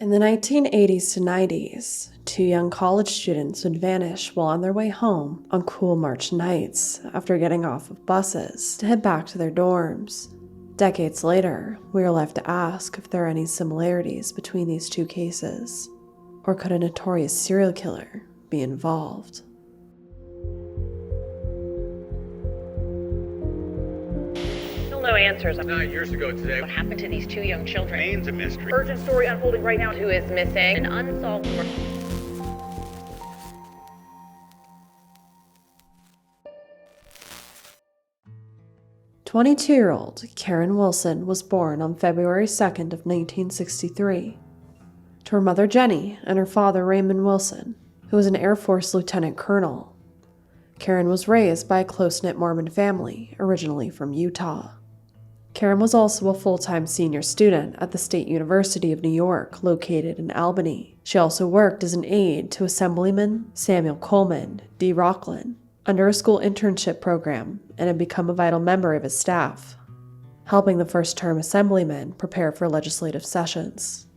In the 1980s to 90s, two young college students would vanish while on their way home on cool March nights after getting off of buses to head back to their dorms. Decades later, we are left to ask if there are any similarities between these two cases, or could a notorious serial killer be involved? No answers. 9 years ago today. What happened to these two young children? Remains a mystery. Urgent story unfolding right now. Who is missing? An unsolved murder. "22-year-old Karen Wilson was born on February 2nd of 1963 to her mother Jenny and her father Raymond Wilson, who was an Air Force lieutenant colonel. Karen was raised by a close-knit Mormon family, originally from Utah. Karen was also a full-time senior student at the State University of New York, located in Albany. She also worked as an aide to Assemblyman Samuel Coleman, D. Rockland, under a school internship program, and had become a vital member of his staff, helping the first-term assemblyman prepare for legislative sessions.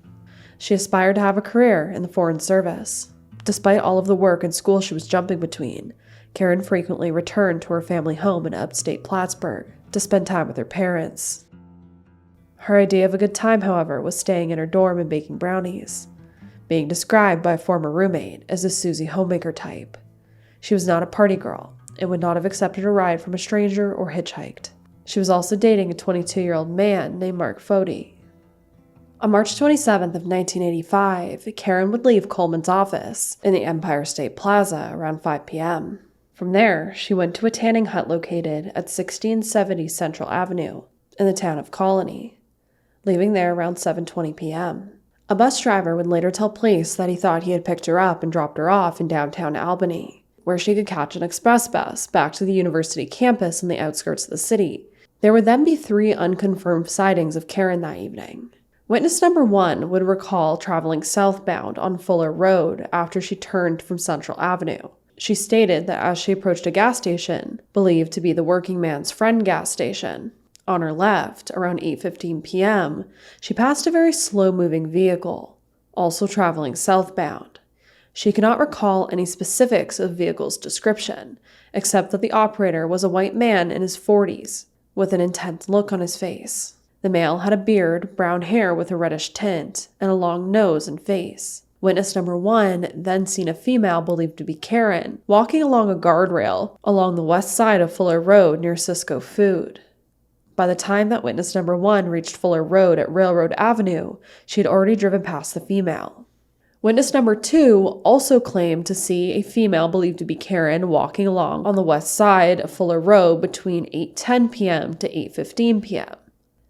She aspired to have a career in the Foreign Service. Despite all of the work and school she was jumping between, Karen frequently returned to her family home in upstate Plattsburgh to spend time with her parents. Her idea of a good time, however, was staying in her dorm and baking brownies, being described by a former roommate as a Susie homemaker type. She was not a party girl and would not have accepted a ride from a stranger or hitchhiked. She was also dating a 22-year-old man named Mark Fody. On March 27th of 1985, Karen would leave Coleman's office in the Empire State Plaza around 5 p.m. From there, she went to a tanning hut located at 1670 Central Avenue in the town of Colony, leaving there around 7:20 p.m. A bus driver would later tell police that he thought he had picked her up and dropped her off in downtown Albany, where she could catch an express bus back to the university campus on the outskirts of the city. There would then be 3 unconfirmed sightings of Karen that evening. Witness number 1 would recall traveling southbound on Fuller Road after she turned from Central Avenue. She stated that as she approached a gas station, believed to be the Working Man's Friend gas station, on her left, around 8:15 p.m., she passed a very slow-moving vehicle, also traveling southbound. She could not recall any specifics of the vehicle's description, except that the operator was a white man in his 40s, with an intent look on his face. The male had a beard, brown hair with a reddish tint, and a long nose and face. Witness number 1 then seen a female believed to be Karen walking along a guardrail along the west side of Fuller Road near Cisco Food. By the time that witness number 1 reached Fuller Road at Railroad Avenue, she had already driven past the female. Witness number 2 also claimed to see a female believed to be Karen walking along on the west side of Fuller Road between 8:10 p.m. to 8:15 p.m.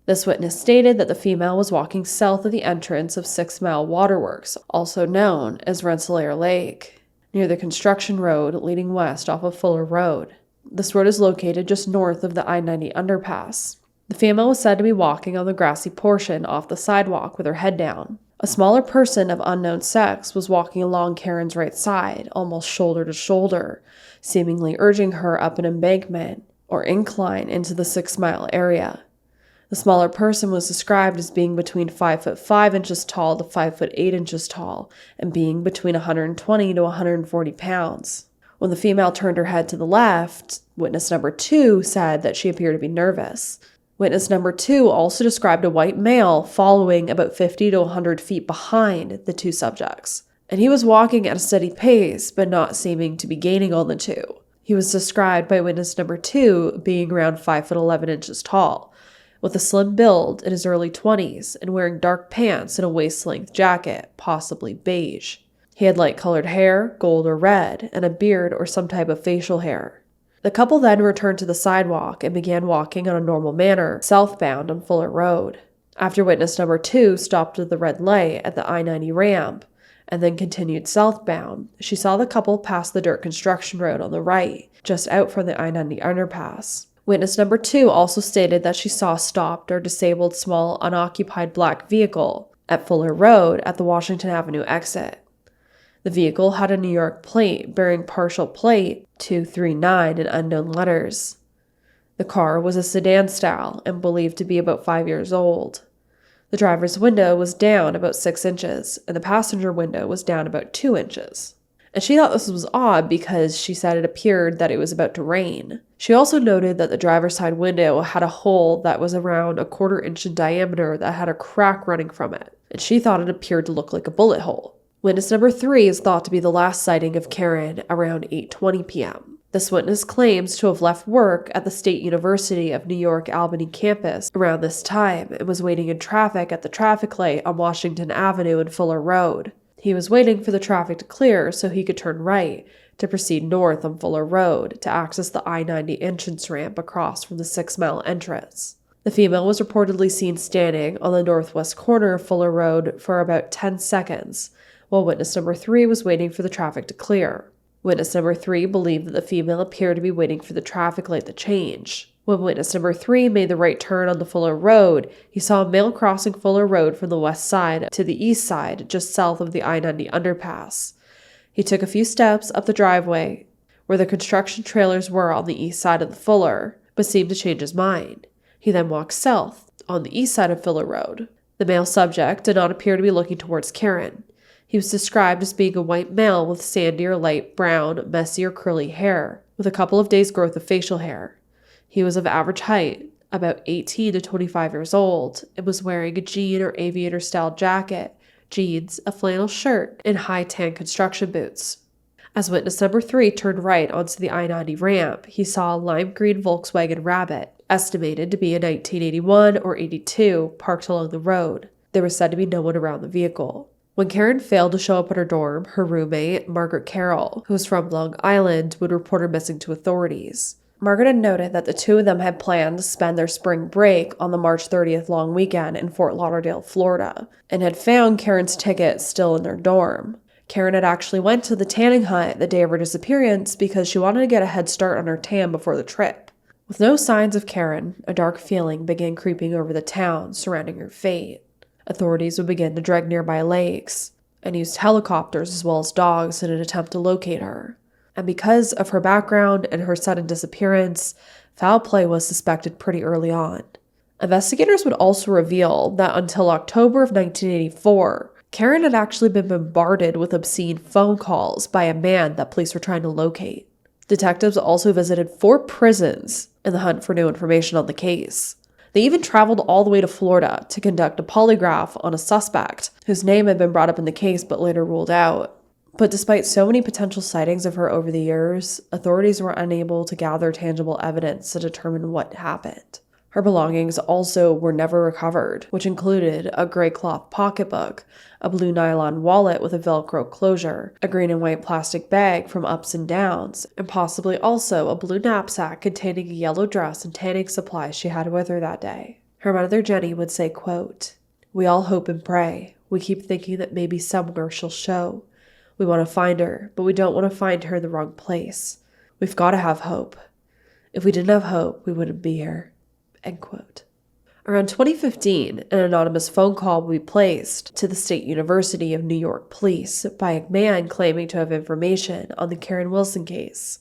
This witness stated that the female was walking south of the entrance of 6 Mile Waterworks, also known as Rensselaer Lake, near the construction road leading west off of Fuller Road. This road is located just north of the I-90 underpass. The female was said to be walking on the grassy portion off the sidewalk with her head down. A smaller person of unknown sex was walking along Karen's right side, almost shoulder to shoulder, seemingly urging her up an embankment or incline into the 6 Mile area. The smaller person was described as being between 5'5" inches tall to 5'8" inches tall, and being between 120 to 140 pounds. When the female turned her head to the left, witness number 2 said that she appeared to be nervous. Witness number 2 also described a white male following about 50 to 100 feet behind the 2 subjects, and he was walking at a steady pace, but not seeming to be gaining on the 2. He was described by witness number 2 being around 5'11" inches tall, with a slim build, in his early 20s, and wearing dark pants and a waist-length jacket, possibly beige. He had light-colored hair, gold or red, and a beard or some type of facial hair. The couple then returned to the sidewalk and began walking on a normal manner, southbound on Fuller Road. After witness number 2 stopped at the red light at the I-90 ramp, and then continued southbound, she saw the couple pass the dirt construction road on the right, just out from the I-90 underpass. Witness number 2 also stated that she saw a stopped or disabled small unoccupied black vehicle at Fuller Road at the Washington Avenue exit. The vehicle had a New York plate bearing partial plate 239 in unknown letters. The car was a sedan style and believed to be about 5 years old. The driver's window was down about 6 inches, and the passenger window was down about 2 inches. And she thought this was odd because she said it appeared that it was about to rain. She also noted that the driver's side window had a hole that was around 1/4 inch in diameter that had a crack running from it, and she thought it appeared to look like a bullet hole. Witness number 3 is thought to be the last sighting of Karen around 8:20 p.m. This witness claims to have left work at the State University of New York Albany campus around this time and was waiting in traffic at the traffic light on Washington Avenue and Fuller Road. He was waiting for the traffic to clear so he could turn right to proceed north on Fuller Road to access the I-90 entrance ramp across from the 6 Mile entrance. The female was reportedly seen standing on the northwest corner of Fuller Road for about 10 seconds, while witness number 3 was waiting for the traffic to clear. Witness number 3 believed that the female appeared to be waiting for the traffic light to change. When witness number 3 made the right turn on the Fuller Road, he saw a male crossing Fuller Road from the west side to the east side, just south of the I-90 underpass. He took a few steps up the driveway, where the construction trailers were on the east side of the Fuller, but seemed to change his mind. He then walked south, on the east side of Fuller Road. The male subject did not appear to be looking towards Karen. He was described as being a white male with sandy or light brown, messy or curly hair, with a couple of days' growth of facial hair. He was of average height, about 18 to 25 years old, and was wearing a jean or aviator-style jacket, jeans, a flannel shirt, and high tan construction boots. As witness number 3 turned right onto the I-90 ramp, he saw a lime green Volkswagen Rabbit, estimated to be a 1981 or 82, parked along the road. There was said to be no one around the vehicle. When Karen failed to show up at her dorm, her roommate, Margaret Carroll, who was from Long Island, would report her missing to authorities. Margaret had noted that the two of them had planned to spend their spring break on the March 30th long weekend in Fort Lauderdale, Florida, and had found Karen's ticket still in their dorm. Karen had actually went to the tanning hut the day of her disappearance because she wanted to get a head start on her tan before the trip. With no signs of Karen, a dark feeling began creeping over the town surrounding her fate. Authorities would begin to drag nearby lakes and used helicopters as well as dogs in an attempt to locate her. And because of her background and her sudden disappearance, foul play was suspected pretty early on. Investigators would also reveal that until October of 1984, Karen had actually been bombarded with obscene phone calls by a man that police were trying to locate. Detectives also visited 4 prisons in the hunt for new information on the case. They even traveled all the way to Florida to conduct a polygraph on a suspect whose name had been brought up in the case but later ruled out. But despite so many potential sightings of her over the years, authorities were unable to gather tangible evidence to determine what happened. Her belongings also were never recovered, which included a gray cloth pocketbook, a blue nylon wallet with a Velcro closure, a green and white plastic bag from Ups and Downs, and possibly also a blue knapsack containing a yellow dress and tanning supplies she had with her that day. Her mother Jenny would say, quote, "We all hope and pray. We keep thinking that maybe somewhere she'll show. We want to find her, but we don't want to find her in the wrong place. We've got to have hope. If we didn't have hope, we wouldn't be here." End quote. Around 2015, an anonymous phone call would be placed to the State University of New York police by a man claiming to have information on the Karen Wilson case,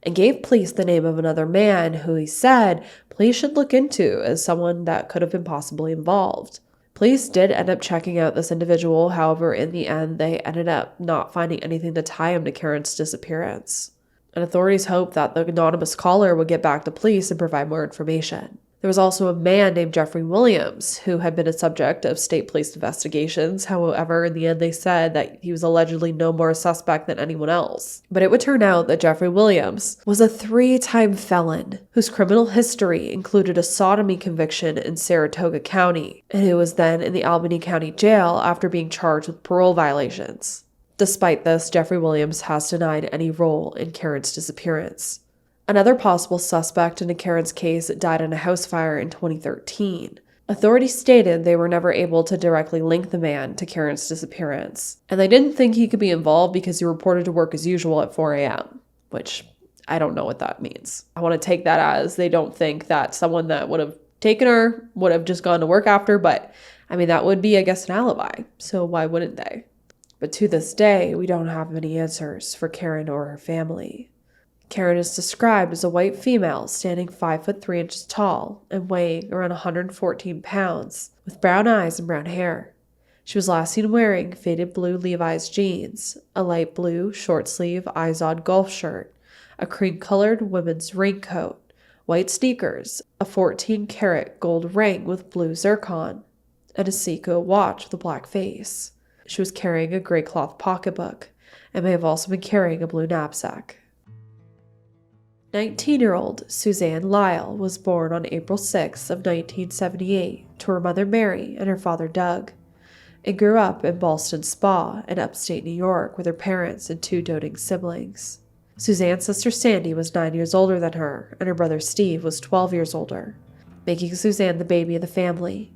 and gave police the name of another man who he said police should look into as someone that could have been possibly involved. Police did end up checking out this individual, however, in the end, they ended up not finding anything to tie him to Karen's disappearance. And authorities hoped that the anonymous caller would get back to police and provide more information. There was also a man named Jeffrey Williams who had been a subject of state police investigations. However, in the end, they said that he was allegedly no more a suspect than anyone else. But it would turn out that Jeffrey Williams was a 3-time felon whose criminal history included a sodomy conviction in Saratoga County, and who was then in the Albany County Jail after being charged with parole violations. Despite this, Jeffrey Williams has denied any role in Karen's disappearance. Another possible suspect in Karen's case died in a house fire in 2013. Authorities stated they were never able to directly link the man to Karen's disappearance, and they didn't think he could be involved because he reported to work as usual at 4 a.m., which I don't know what that means. I want to take that as they don't think that someone that would have taken her would have just gone to work after, but I mean, that would be, I guess, an alibi, so why wouldn't they? But to this day, we don't have any answers for Karen or her family. Karen is described as a white female standing 5 foot 3 inches tall and weighing around 114 pounds, with brown eyes and brown hair. She was last seen wearing faded blue Levi's jeans, a light blue short-sleeve Izod golf shirt, a cream-colored women's raincoat, white sneakers, a 14-karat gold ring with blue zircon, and a Seiko watch with a black face. She was carrying a gray cloth pocketbook and may have also been carrying a blue knapsack. 19-year-old Suzanne Lyall was born on April 6 of 1978 to her mother Mary and her father Doug, and grew up in Ballston Spa in upstate New York with her parents and 2 doting siblings. Suzanne's sister Sandy was 9 years older than her, and her brother Steve was 12 years older, making Suzanne the baby of the family.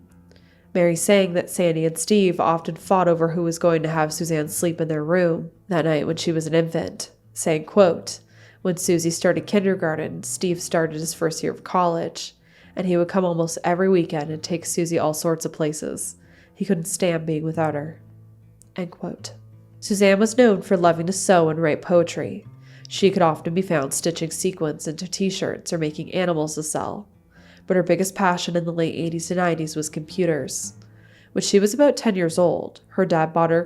Mary saying that Sandy and Steve often fought over who was going to have Suzanne sleep in their room that night when she was an infant, saying, quote, "When Susie started kindergarten, Steve started his first year of college, and he would come almost every weekend and take Susie all sorts of places. He couldn't stand being without her." End quote. Suzanne was known for loving to sew and write poetry. She could often be found stitching sequins into t-shirts or making animals to sell. But her biggest passion in the late 80s to 90s was computers. When she was about 10 years old, her dad bought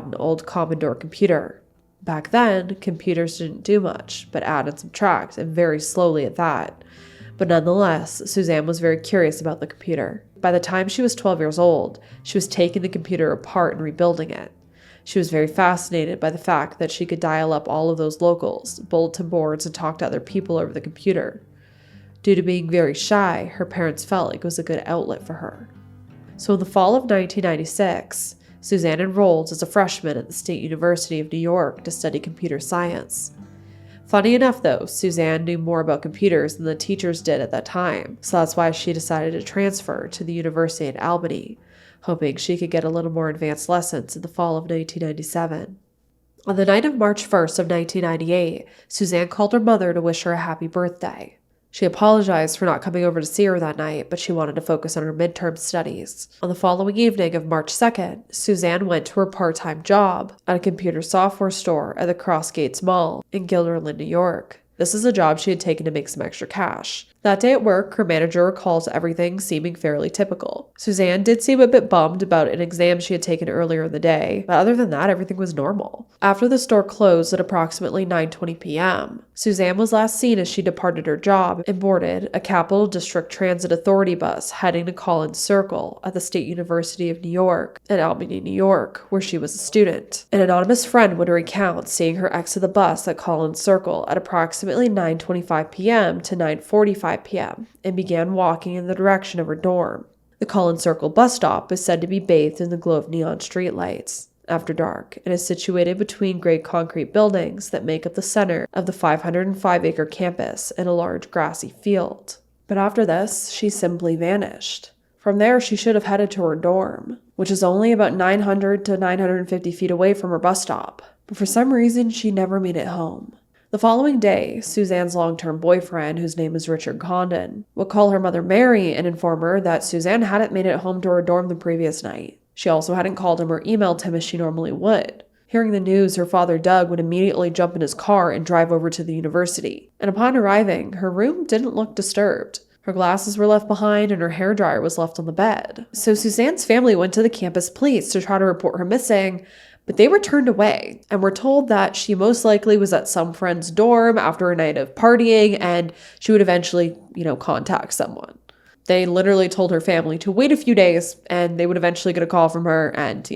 an old Commodore computer. Back then, computers didn't do much, but add and subtract, and very slowly at that. But nonetheless, Suzanne was very curious about the computer. By the time she was 12 years old, she was taking the computer apart and rebuilding it. She was very fascinated by the fact that she could dial up all of those locals, bulletin boards, and talk to other people over the computer. Due to being very shy, her parents felt like it was a good outlet for her. So in the fall of 1996, Suzanne enrolled as a freshman at the State University of New York to study computer science. Funny enough though, Suzanne knew more about computers than the teachers did at that time, so that's why she decided to transfer to the University at Albany, hoping she could get a little more advanced lessons in the fall of 1997. On the night of March 1st of 1998, Suzanne called her mother to wish her a happy birthday. She apologized for not coming over to see her that night, but she wanted to focus on her midterm studies. On the following evening of March 2nd, Suzanne went to her part-time job at a computer software store at the Crossgates Mall in Guilderland, New York. This is a job she had taken to make some extra cash. That day at work, her manager recalls everything seeming fairly typical. Suzanne did seem a bit bummed about an exam she had taken earlier in the day, but other than that, everything was normal. After the store closed at approximately 9:20 p.m., Suzanne was last seen as she departed her job and boarded a Capital District Transit Authority bus heading to Collins Circle at the State University of New York in Albany, New York, where she was a student. An anonymous friend would recount seeing her exit the bus at Collins Circle at approximately 9:25 p.m. to 9:45 p.m. and began walking in the direction of her dorm. The Collins Circle bus stop is said to be bathed in the glow of neon streetlights after dark and is situated between gray concrete buildings that make up the center of the 505-acre campus in a large grassy field. But after this, she simply vanished. From there, she should have headed to her dorm, which is only about 900 to 950 feet away from her bus stop. But for some reason, she never made it home. The following day, Suzanne's long-term boyfriend, whose name is Richard Condon, would call her mother Mary and inform her that Suzanne hadn't made it home to her dorm the previous night. She also hadn't called him or emailed him as she normally would. Hearing the news, her father Doug would immediately jump in his car and drive over to the university. And upon arriving, her room didn't look disturbed. Her glasses were left behind and her hairdryer was left on the bed. So Suzanne's family went to the campus police to try to report her missing, but they were turned away and were told that she most likely was at some friend's dorm after a night of partying and she would eventually, contact someone. They literally told her family to wait a few days and they would eventually get a call from her and,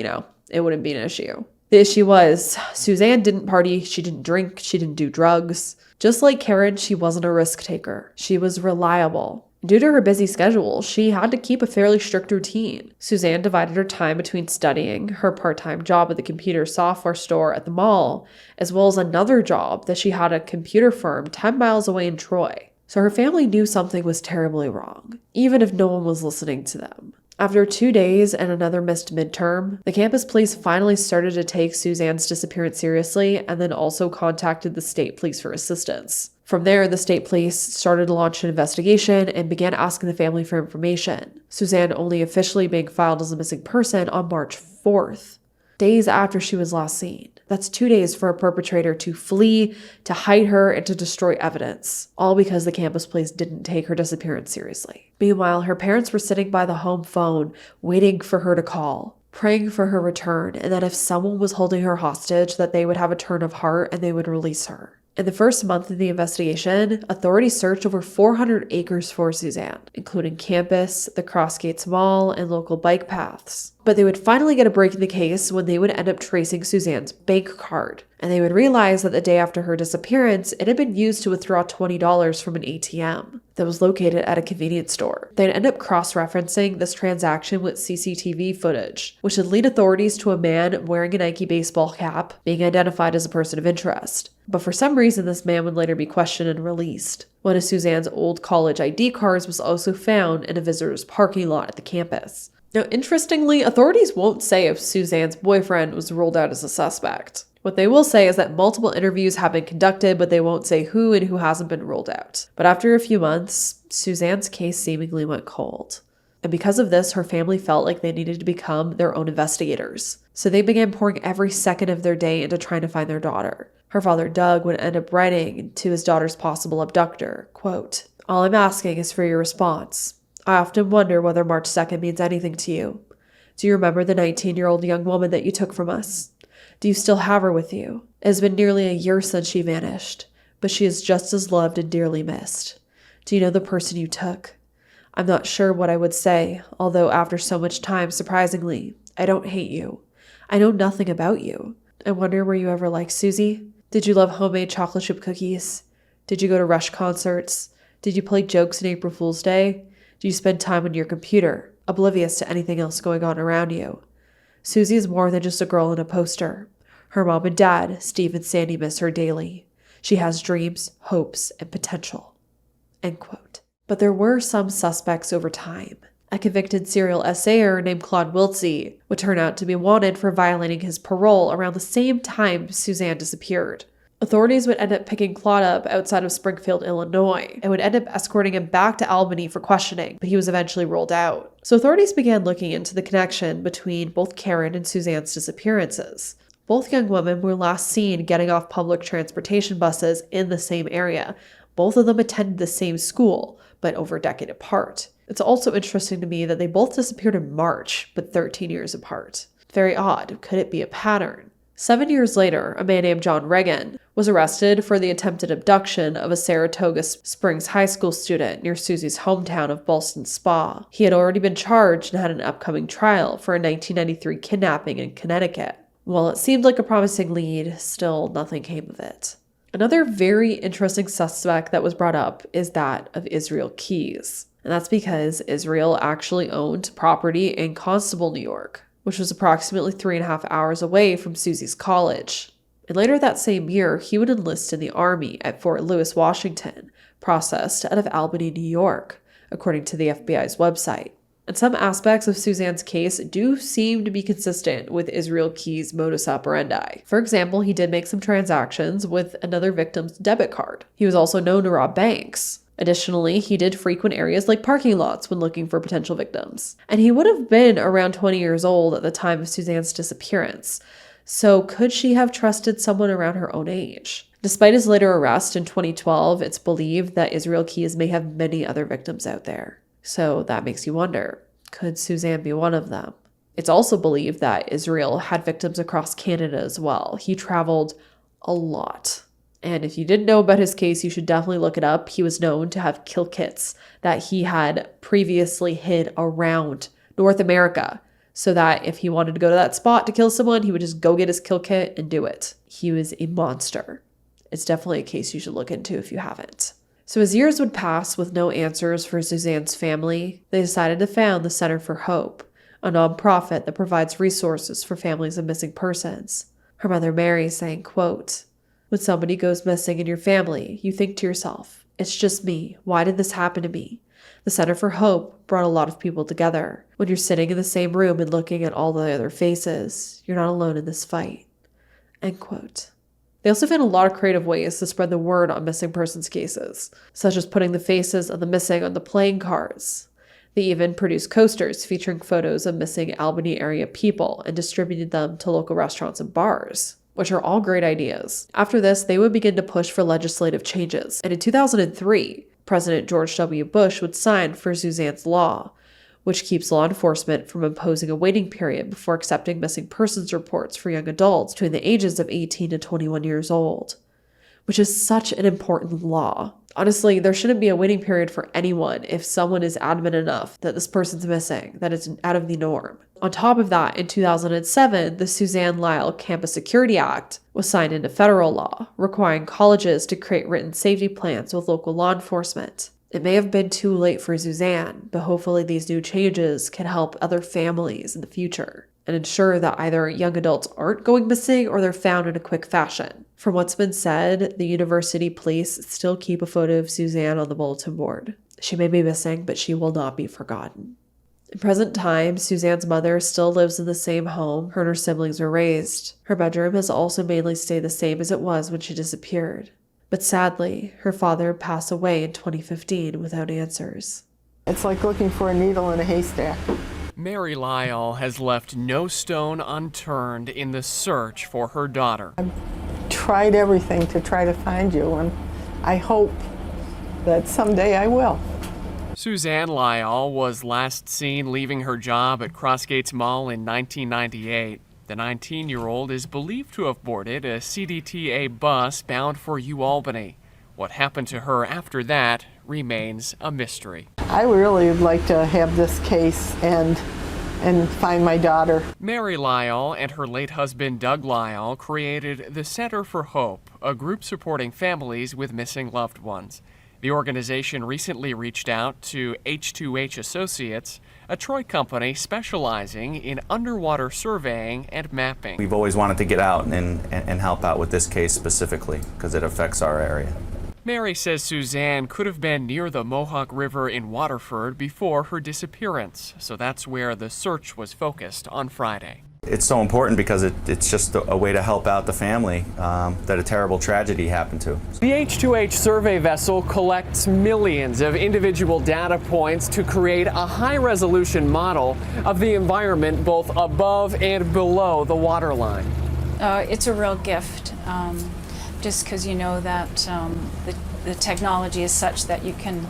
it wouldn't be an issue. The issue was Suzanne didn't party, she didn't drink, she didn't do drugs. Just like Karen, she wasn't a risk taker. She was reliable. Due to her busy schedule, she had to keep a fairly strict routine. Suzanne divided her time between studying, her part-time job at the computer software store at the mall, as well as another job that she had at a computer firm 10 miles away in Troy. So her family knew something was terribly wrong, even if no one was listening to them. After 2 days and another missed midterm, the campus police finally started to take Suzanne's disappearance seriously and then also contacted the state police for assistance. From there, the state police started to launch an investigation and began asking the family for information, Suzanne only officially being filed as a missing person on March 4th, days after she was last seen. That's 2 days for a perpetrator to flee, to hide her, and to destroy evidence, all because the campus police didn't take her disappearance seriously. Meanwhile, her parents were sitting by the home phone, waiting for her to call, praying for her return, and that if someone was holding her hostage, that they would have a turn of heart and they would release her. In the first month of the investigation, authorities searched over 400 acres for Suzanne, including campus, the Crossgates Mall, and local bike paths. But they would finally get a break in the case when they would end up tracing Suzanne's bank card, and they would realize that the day after her disappearance, it had been used to withdraw $20 from an ATM that was located at a convenience store. They'd end up cross-referencing this transaction with CCTV footage, which would lead authorities to a man wearing a Nike baseball cap being identified as a person of interest. But for some reason, this man would later be questioned and released. One of Suzanne's old college ID cards was also found in a visitor's parking lot at the campus. Now, interestingly, authorities won't say if Suzanne's boyfriend was ruled out as a suspect. What they will say is that multiple interviews have been conducted, but they won't say who and who hasn't been ruled out. But after a few months, Suzanne's case seemingly went cold. And because of this, her family felt like they needed to become their own investigators. So they began pouring every second of their day into trying to find their daughter. Her father, Doug, would end up writing to his daughter's possible abductor, quote, "All I'm asking is for your response. I often wonder whether March 2nd means anything to you. Do you remember the 19-year-old young woman that you took from us? Do you still have her with you? It has been nearly a year since she vanished, but she is just as loved and dearly missed. Do you know the person you took? I'm not sure what I would say, although after so much time, surprisingly, I don't hate you. I know nothing about you. I wonder, were you ever like Susie? Did you love homemade chocolate chip cookies? Did you go to Rush concerts? Did you play jokes on April Fool's Day? Do you spend time on your computer, oblivious to anything else going on around you? Susie is more than just a girl in a poster. Her mom and dad, Steve and Sandy, miss her daily. She has dreams, hopes, and potential." End quote. But there were some suspects over time. A convicted serial assayer named Claude Wiltsey would turn out to be wanted for violating his parole around the same time Suzanne disappeared. Authorities would end up picking Claude up outside of Springfield, Illinois, and would end up escorting him back to Albany for questioning, but he was eventually ruled out. So authorities began looking into the connection between both Karen and Suzanne's disappearances. Both young women were last seen getting off public transportation buses in the same area. Both of them attended the same school, but over a decade apart. It's also interesting to me that they both disappeared in March, but 13 years apart. Very odd. Could it be a pattern? 7 years later, a man named John Reagan was arrested for the attempted abduction of a Saratoga Springs High School student near Susie's hometown of Ballston Spa. He had already been charged and had an upcoming trial for a 1993 kidnapping in Connecticut. While it seemed like a promising lead, still nothing came of it. Another very interesting suspect that was brought up is that of Israel Keyes. And that's because Israel actually owned property in Constable, New York, which was approximately 3.5 hours away from Susie's college. And later that same year, he would enlist in the Army at Fort Lewis, Washington, processed out of Albany, New York, according to the FBI's website. And some aspects of Suzanne's case do seem to be consistent with Israel Keyes' modus operandi. For example, he did make some transactions with another victim's debit card. He was also known to rob banks. Additionally, he did frequent areas like parking lots when looking for potential victims. And he would have been around 20 years old at the time of Suzanne's disappearance. So could she have trusted someone around her own age? Despite his later arrest in 2012, it's believed that Israel Keyes may have many other victims out there. So that makes you wonder, could Suzanne be one of them? It's also believed that Israel had victims across Canada as well. He traveled a lot. And if you didn't know about his case, you should definitely look it up. He was known to have kill kits that he had previously hid around North America, so that if he wanted to go to that spot to kill someone, he would just go get his kill kit and do it. He was a monster. It's definitely a case you should look into if you haven't. So as years would pass with no answers for Suzanne's family, they decided to found the Center for Hope, a nonprofit that provides resources for families of missing persons. Her mother Mary saying, quote, "When somebody goes missing in your family, you think to yourself, it's just me. Why did this happen to me? The Center for Hope brought a lot of people together. When you're sitting in the same room and looking at all the other faces, you're not alone in this fight." End quote. They also found a lot of creative ways to spread the word on missing persons cases, such as putting the faces of the missing on the playing cards. They even produced coasters featuring photos of missing Albany area people and distributed them to local restaurants and bars. which are all great ideas. After this, they would begin to push for legislative changes. And in 2003, President George W. Bush would sign for Suzanne's law, which keeps law enforcement from imposing a waiting period before accepting missing persons reports for young adults between the ages of 18 to 21 years old, which is such an important law. Honestly, there shouldn't be a waiting period for anyone if someone is adamant enough that this person's missing, that it's out of the norm. On top of that, in 2007, the Suzanne Lyall Campus Security Act was signed into federal law, requiring colleges to create written safety plans with local law enforcement. It may have been too late for Suzanne, but hopefully these new changes can help other families in the future and ensure that either young adults aren't going missing or they're found in a quick fashion. From what's been said, the university police still keep a photo of Suzanne on the bulletin board. She may be missing, but she will not be forgotten. In present time, Suzanne's mother still lives in the same home her and her siblings were raised. Her bedroom has also mainly stayed the same as it was when she disappeared. But sadly, her father passed away in 2015 without answers. It's like looking for a needle in a haystack. Mary Lyall has left no stone unturned in the search for her daughter. I've tried everything to try to find you, and I hope that someday I will. Suzanne Lyall was last seen leaving her job at Crossgates Mall in 1998. The 19-year-old is believed to have boarded a CDTA bus bound for UAlbany. What happened to her after that remains a mystery. I really would like to have this case and find my daughter. Mary Lyall and her late husband Doug Lyall created the Center for Hope, a group supporting families with missing loved ones. The organization recently reached out to H2H Associates, a Troy company specializing in underwater surveying and mapping. We've always wanted to get out and help out with this case specifically because it affects our area. Mary says Suzanne could have been near the Mohawk River in Waterford before her disappearance, so that's where the search was focused on Friday. It's so important because it's just a way to help out the family that a terrible tragedy happened to. The H2H survey vessel collects millions of individual data points to create a high-resolution model of the environment both above and below the waterline. It's a real gift, just because you know that the technology is such that you can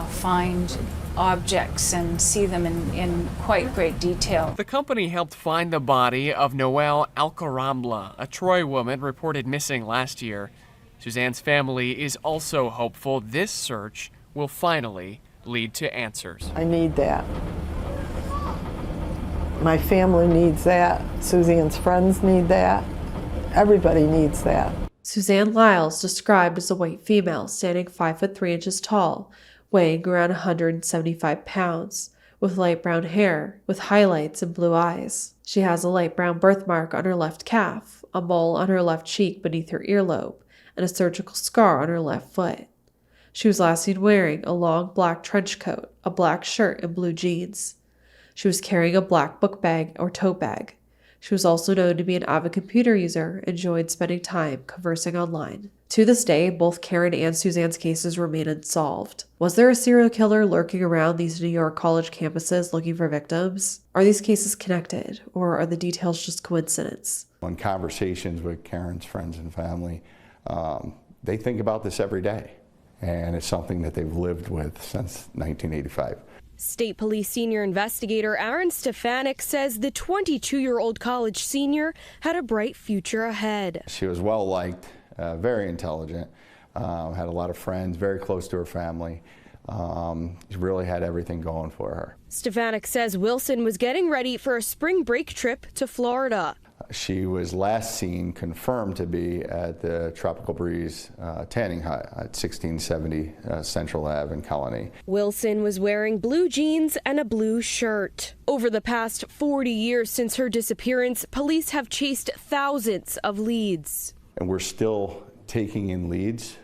find objects and see them in quite great detail. The company helped find the body of Noelle Alcarambla, a Troy woman reported missing last year. Suzanne's family is also hopeful this search will finally lead to answers. I need that. My family needs that. Suzanne's friends need that. Everybody needs that. Suzanne Lyall is described as a white female standing 5'3" tall, weighing around 175 pounds, with light brown hair, with highlights and blue eyes. She has a light brown birthmark on her left calf, a mole on her left cheek beneath her earlobe, and a surgical scar on her left foot. She was last seen wearing a long black trench coat, a black shirt, and blue jeans. She was carrying a black book bag or tote bag. She was also known to be an avid computer user and enjoyed spending time conversing online. To this day, both Karen and Suzanne's cases remain unsolved. Was there a serial killer lurking around these New York college campuses looking for victims? Are these cases connected, or are the details just coincidence? In conversations with Karen's friends and family, they think about this every day, and it's something that they've lived with since 1985. State Police Senior Investigator Aaron Stefanik says the 22-year-old college senior had a bright future ahead. She was well-liked, very intelligent, had a lot of friends, very close to her family. She really had everything going for her. Stefanik says Wilson was getting ready for a spring break trip to Florida. She was last seen confirmed to be at the Tropical Breeze tanning hut at 1670 Central Ave in Colony. Wilson was wearing blue jeans and a blue shirt. Over the past 40 years since her disappearance, police have chased thousands of leads. And we're still taking in leads.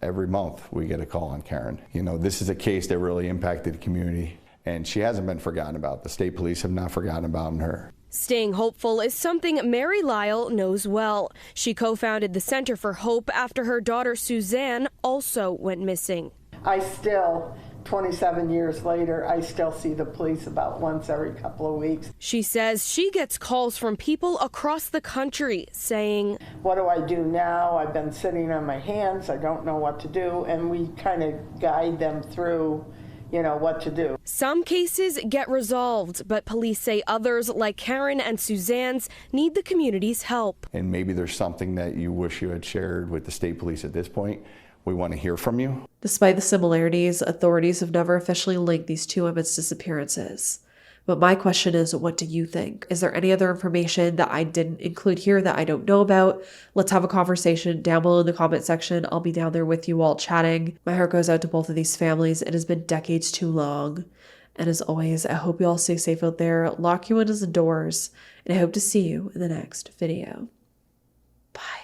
Every month we get a call on Karen. You know, this is a case that really impacted the community, and she hasn't been forgotten about. The state police have not forgotten about her. Staying hopeful is something Mary Lyall knows well. She co-founded the Center for Hope after her daughter Suzanne also went missing. I still 27 years later, I still see the police about once every couple of weeks. She says she gets calls from people across the country saying, "What do I do now? I've been sitting on my hands. I don't know what to do." And we kind of guide them through, what to do. Some cases get resolved, but police say others, like Karen and Suzanne's, need the community's help. And maybe there's something that you wish you had shared with the state police at this point. We want to hear from you. Despite the similarities, authorities have never officially linked these two women's disappearances. But my question is, what do you think? Is there any other information that I didn't include here that I don't know about? Let's have a conversation down below in the comment section. I'll be down there with you all chatting. My heart goes out to both of these families. It has been decades too long. And as always, I hope you all stay safe out there. Lock you indoors, and I hope to see you in the next video. Bye.